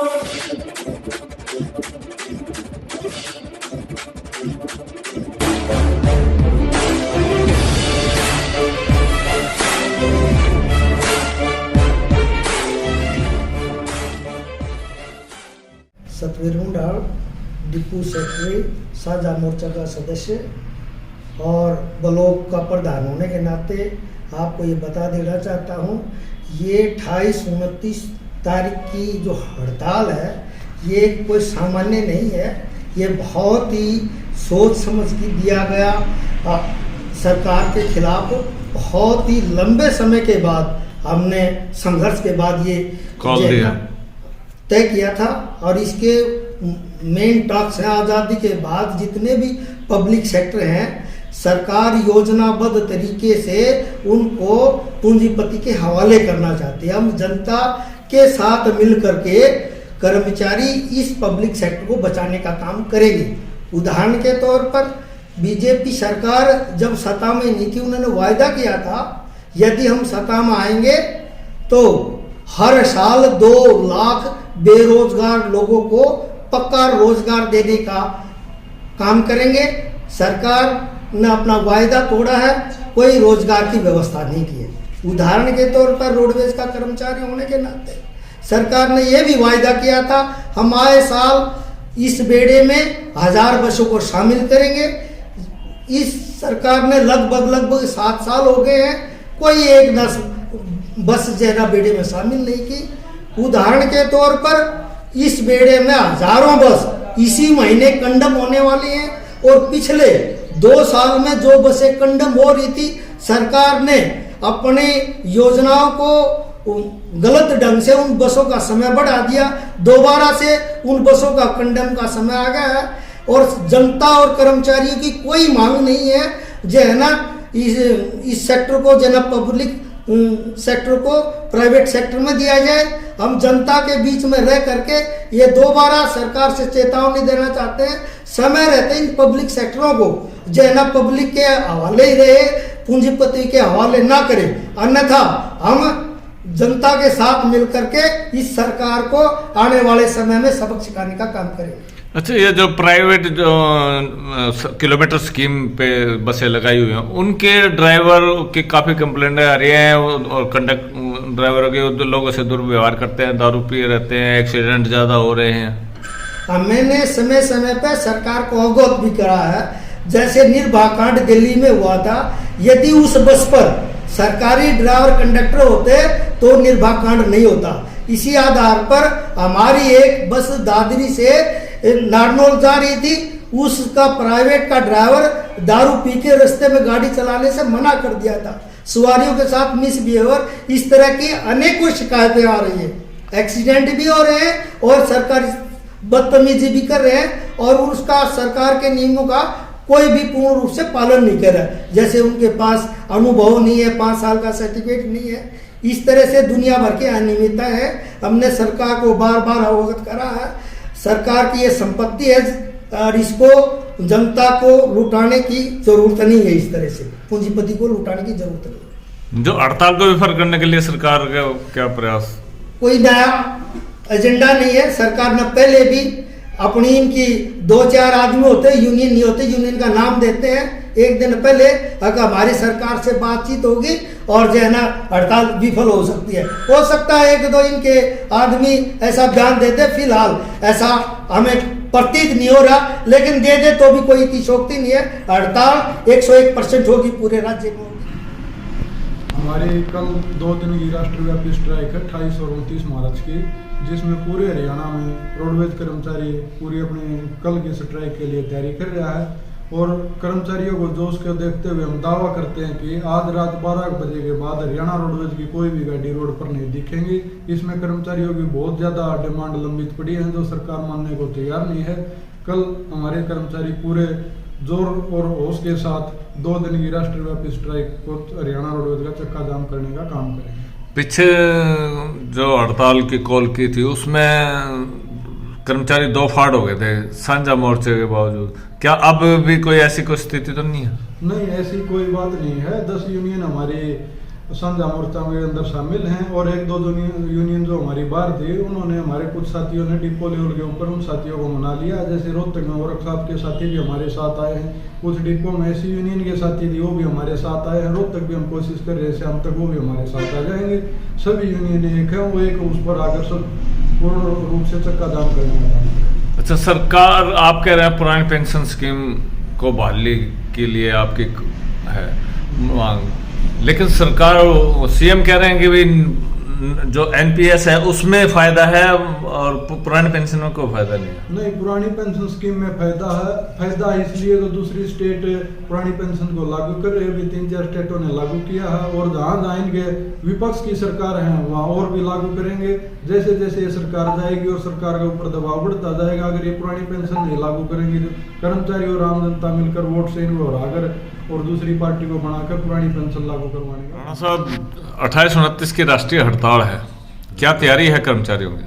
Satveer हुंडाल, depot secretary, साझा मोर्चा का सदस्य और ब्लॉक का प्रधान होने के नाते आपको ये बता देना चाहता हूँ, ये 28-29 तारीख की जो हड़ताल है ये कोई सामान्य नहीं है। ये बहुत ही सोच समझ के दिया गया सरकार के खिलाफ बहुत ही लंबे समय के बाद हमने संघर्ष के बाद ये तय किया था। और इसके मेन टॉक्स हैं, आज़ादी के बाद जितने भी पब्लिक सेक्टर हैं सरकार योजनाबद्ध तरीके से उनको पूंजीपति के हवाले करना चाहती है। हम जनता के साथ मिल करके कर्मचारी इस पब्लिक सेक्टर को बचाने का काम करेंगे। उदाहरण के तौर पर बीजेपी सरकार जब सत्ता में नहीं थी उन्होंने वायदा किया था यदि हम सत्ता में आएंगे तो हर साल 2 लाख बेरोजगार लोगों को पक्का रोजगार देने का काम करेंगे। सरकार ने अपना वायदा तोड़ा है, कोई रोजगार की व्यवस्था नहीं की है। उदाहरण के तौर पर रोडवेज का कर्मचारी होने के नाते सरकार ने यह भी वायदा किया था हम आए साल इस बेड़े में 1000 बसों को शामिल करेंगे। इस सरकार ने लगभग 7 साल हो गए हैं, कोई एक बस जैना बेड़े में शामिल नहीं की। उदाहरण के तौर पर इस बेड़े में हजारों बस इसी महीने कंडम होने वाली हैं और पिछले 2 साल में जो बसें कंडम हो रही थी सरकार ने अपनी योजनाओं को गलत ढंग से उन बसों का समय बढ़ा दिया। दोबारा से उन बसों का कंडम का समय आ गया है और जनता और कर्मचारियों की कोई मांग नहीं है जो है ना इस सेक्टर को जो है ना पब्लिक सेक्टर को प्राइवेट सेक्टर में दिया जाए। हम जनता के बीच में रह करके ये दोबारा सरकार से चेतावनी देना चाहते हैं, समय रहते इन पब्लिक सेक्टरों को जो है ना पब्लिक के हवाले ही रहे, पूंजीपति के हवाले ना करें, अन्यथा हम जनता के साथ मिलकर के इस सरकार को आने वाले समय में सबक सिखाने का काम करेंगे। अच्छा, ये जो प्राइवेट जो किलोमीटर स्कीम पे बसें लगाई हुई हैं उनके ड्राइवर की काफ़ी कंप्लेंट आ रही हैं और कंडक्टर ड्राइवरों के लोगों से दुर्व्यवहार करते हैं, दारू पिए रहते हैं, एक्सीडेंट ज़्यादा हो रहे हैं। मैंने समय समय पर सरकार को अवगत भी करा है। जैसे निर्भया कांड दिल्ली में हुआ था, यदि उस बस पर सरकारी ड्राइवर कंडक्टर होते तो निर्भया कांड नहीं होता। इसी आधार पर हमारी एक बस दादरी से नारनौल जा रही थी, उसका प्राइवेट का ड्राइवर दारू पी के रास्ते में गाड़ी चलाने से मना कर दिया था। सवारियों के साथ मिसबिहेवियर, इस तरह की अनेकों शिकायतें आ रही है। एक्सीडेंट भी हो रहे हैं और सरकारी बदतमीजी भी कर रहे हैं और उसका सरकार के नियमों का कोई भी पूर्ण रूप से पालन नहीं कर रहा है। जैसे उनके पास अनुभव नहीं है, 5 साल का सर्टिफिकेट नहीं है, इस तरह से दुनिया भर की अनियमितता है। हमने सरकार को बार बार अवगत करा है। सरकार की ये संपत्ति है और इसको जनता को लुटाने की जरूरत नहीं है। इस तरह से पूंजीपति को लुटाने की जरूरत नहीं है। जो हड़ताल को विफल करने के लिए सरकार का क्या प्रयास? कोई नया एजेंडा नहीं है। सरकार ने पहले भी अपनी इनकी 2-4 आदमी होते, यूनियन नहीं होते, यूनियन का नाम देते हैं। एक दिन पहले अगर हमारी सरकार से बातचीत होगी और जो है ना हड़ताल विफल हो सकती है। हो सकता है 1-2 इनके आदमी ऐसा बयान देते, फिलहाल ऐसा हमें प्रतीत नहीं हो रहा, लेकिन दे दे तो भी कोई अतिशयोक्ति नहीं है। हड़ताल 101% होगी, पूरे राज्य में होगी। हमारी कल 2 दिन की राष्ट्रव्यापी स्ट्राइक है 28 और 29 मार्च की, जिसमें पूरे हरियाणा में रोडवेज कर्मचारी पूरी अपनी कल की स्ट्राइक के लिए तैयारी कर रहा है। और कर्मचारियों को जोश को देखते हुए हम दावा करते हैं कि आज रात 12 बजे के बाद हरियाणा रोडवेज की कोई भी गाड़ी रोड पर नहीं दिखेंगी। इसमें कर्मचारियों की बहुत ज़्यादा डिमांड लंबित पड़ी है जो सरकार मानने को तैयार नहीं है। कल हमारे कर्मचारी पूरे जोर और होश के साथ 2 दिन की राष्ट्रव्यापी स्ट्राइक को हरियाणा रोडवेज का चक्का जाम करने का काम करेंगे। पीछे जो हड़ताल की कॉल की थी उसमें कर्मचारी 2 फाड़ हो गए थे साझा मोर्चे के बावजूद, क्या अब भी कोई ऐसी कोई स्थिति तो नहीं है? नहीं, ऐसी कोई बात नहीं है। 10 यूनियन हमारी साझा मोर्चा में अंदर शामिल हैं, और एक दो यूनियन जो हमारी बाहर थी उन्होंने हमारे कुछ साथियों ने डिपो लेवल के ऊपर उन साथियों को मना लिया। जैसे रोहतक में औरक साहब के साथी भी हमारे साथ आए हैं, कुछ डिपो में ऐसी यूनियन के साथी थी वो भी हमारे साथ आए हैं। रोहतक भी हम कोशिश कर रहे हैं शाम तक वो भी हमारे साथ आ जाएंगे। सभी यूनियन एक है, वो एक उस पर आकर सब पूर्ण रूप से चक्का जाम करने वाला। अच्छा, सरकार आप कह रहे हैं पुरानी पेंशन स्कीम को बहाली के लिए आपकी है मांग, लेकिन सरकार सीएम कह रहे हैं कि भाई जो एनपीएस है उसमें फायदा है और पुरानी पेंशन में कोई फायदा नहीं है। नहीं, पुरानी पेंशन स्कीम में फायदा है। फायदा इसलिए तो दूसरी स्टेट पुरानी पेंशन को लागू कर रही है, अभी 3-4 स्टेटों ने लागू किया है, और जहाँ जहाँ इनके विपक्ष की सरकार है वहाँ और भी लागू करेंगे। जैसे जैसे ये सरकार जाएगी और सरकार के ऊपर दबाव बढ़ता जाएगा, अगर ये पुरानी पेंशन नहीं लागू करेंगे तो कर्मचारी और आम जनता मिलकर वोट से इनको हराकर और दूसरी पार्टी को बनाकर पुरानी पेंशन लागू करवाने का। राणा साहब, 28-29 की राष्ट्रीय हड़ताल है, क्या तैयारी है कर्मचारियों की?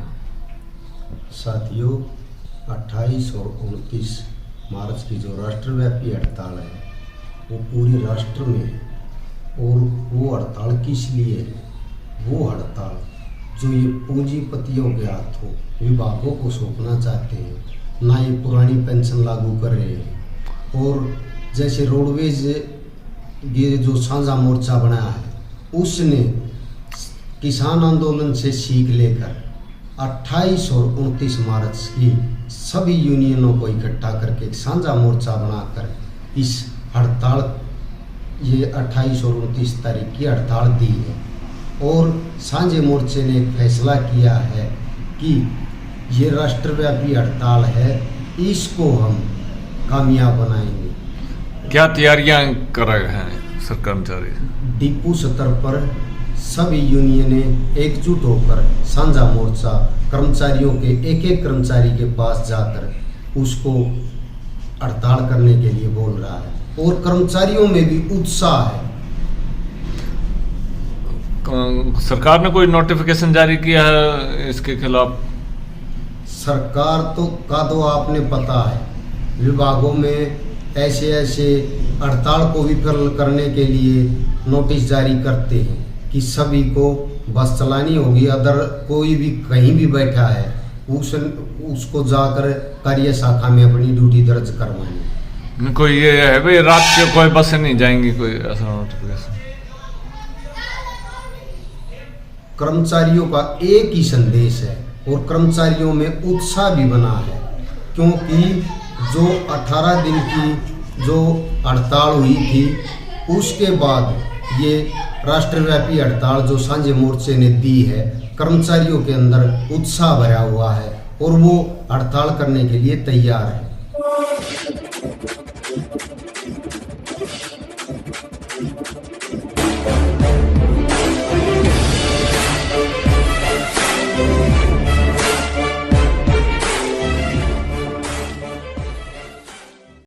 साथियों, 28 और 29 मार्च की जो राष्ट्रव्यापी हड़ताल है वो पूरे राष्ट्र में है, और वो हड़ताल किस लिए है? वो हड़ताल जो ये पूंजीपतियों के हाथों विभागों को सौंपना चाहते हैं, ना ये पुरानी पेंशन लागू कर रहे हैं। और जैसे रोडवेज ये जो साझा मोर्चा बनाया है उसने किसान आंदोलन से सीख लेकर 28 और 29 मार्च की सभी यूनियनों को इकट्ठा करके एक साझा मोर्चा बनाकर इस हड़ताल, ये 28 और 29 तारीख की हड़ताल दी है। और साझे मोर्चे ने एक फैसला किया है कि ये राष्ट्रव्यापी हड़ताल है, इसको हम कामयाब बनाएंगे। क्या तैयारियां कर रहे हैं सर कर्मचारी? डिपो स्तर पर सभी यूनियनें एकजुट होकर साझा मोर्चा कर्मचारियों के एक कर्मचारी के पास जाकर उसको हड़ताल करने के लिए बोल रहा है, और कर्मचारियों में भी उत्साह है। सरकार ने कोई नोटिफिकेशन जारी किया है इसके खिलाफ? सरकार तो आपने पता है, विभागों में ऐसे हड़ताल को विफल करने के लिए नोटिस जारी करते हैं कि सभी को बस चलानी होगी, अदर कोई भी कहीं भी बैठा है उसको जाकर कार्य शाखा में अपनी ड्यूटी दर्ज करवानी। कोई ये है भाई रात के कोई बसें नहीं जाएंगी, कोई ऐसा नोटिफिकेशन? कर्मचारियों का एक ही संदेश है और कर्मचारियों में उत्साह भी बना है, क्योंकि जो 18 दिन की जो हड़ताल हुई थी उसके बाद ये राष्ट्रव्यापी हड़ताल जो साझे मोर्चे ने दी है, कर्मचारियों के अंदर उत्साह भरा हुआ है और वो हड़ताल करने के लिए तैयार है।